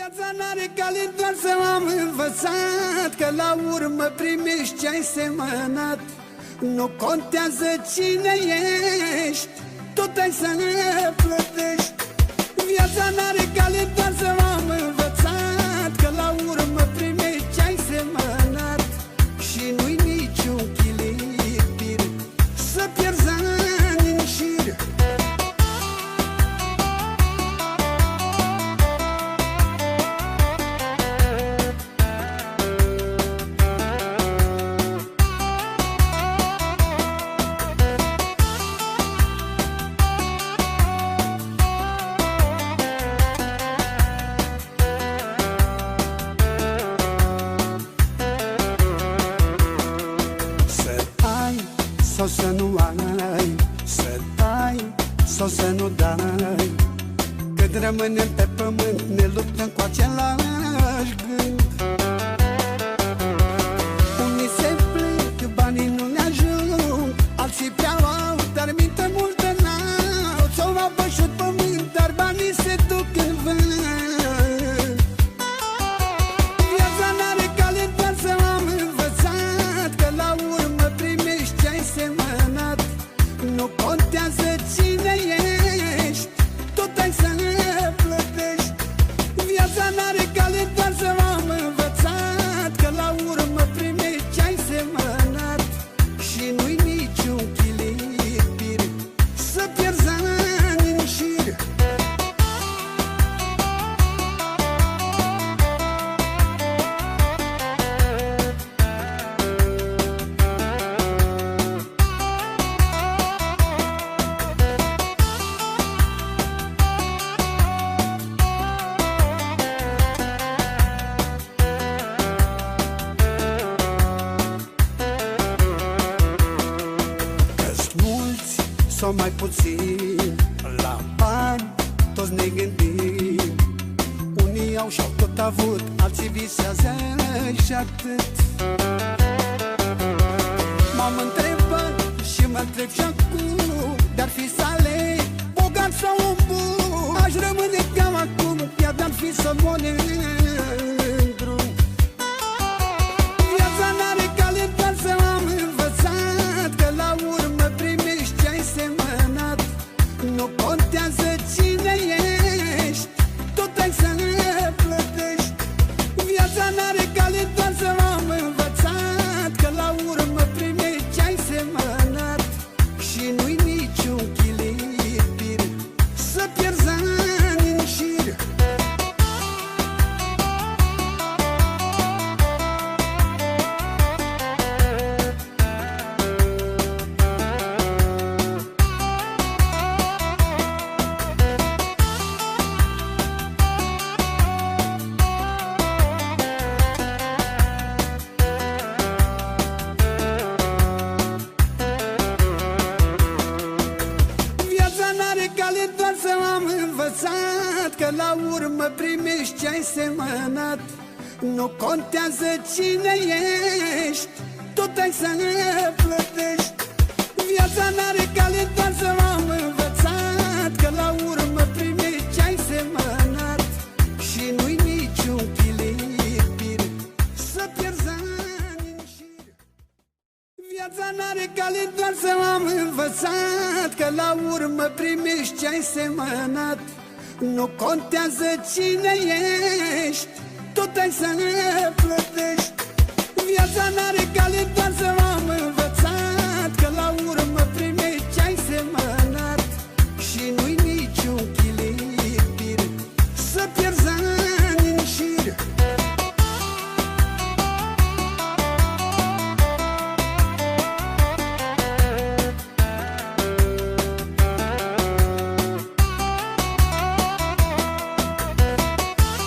Viața n-are cale, doar să m-am învățat că la urmă primești ce-ai semănat. Nu contează cine ești, tot ai să plătești. Viața n-are cale, doar să m-am învățat că la urmă primești ce-ai semănat. Și nu-i niciun chilipir să pierzi ani în șir. Sau să nu ai, să dai sau să nu dai. Cât rămânem pe pământ, ne luptăm cu același gând. Unii se plâng, banii nu ne ajung, alții prea au, dar minte multă n-au. S-au apășut pământ, dar banii se duc în vânt. Viața n-are cale, doar să m-am învățat că la urmă primești ce-ai semănat. Nu contează cine ești, tot ai să plătești. Viața n-are cale, doar să m-am învățat că la urmă primești ce-ai semănat. Și nu-i niciun chilipir să pierzi ani în șir. Sau mai puțin la bani, toți ne gândim. Unii au și-au tot avut, alții visează și atât. M-am întrebat și mă întreb și acum, de-ar fi să aleg bogat sau un bun, aș rămâne cam acum, iar de-ar fi să mor în drum. Viața n-are cale, doar să m-am învățat că la urmă primești ce-ai semănat. Nu contează cine ești, tot ai să plătești. Viața n-are cale, doar să m-am învățat că la urmă primești ce-ai semănat. Și nu-i niciun chilipir să pierzi ani în șir. Doar să m-am învățat că la urmă primești ce-ai semănat. Nu contează cine ești, tot ai să plătești. Viața n-are cale, doar să m-am învățat că la urmă primești ce-ai semănat. Și nu-i niciun chilipir să pierzi ani în șir. Viața n-are cale, doar să m-am învățat că la urmă primești ce-ai semănat. Nu contează cine ești, tot ai să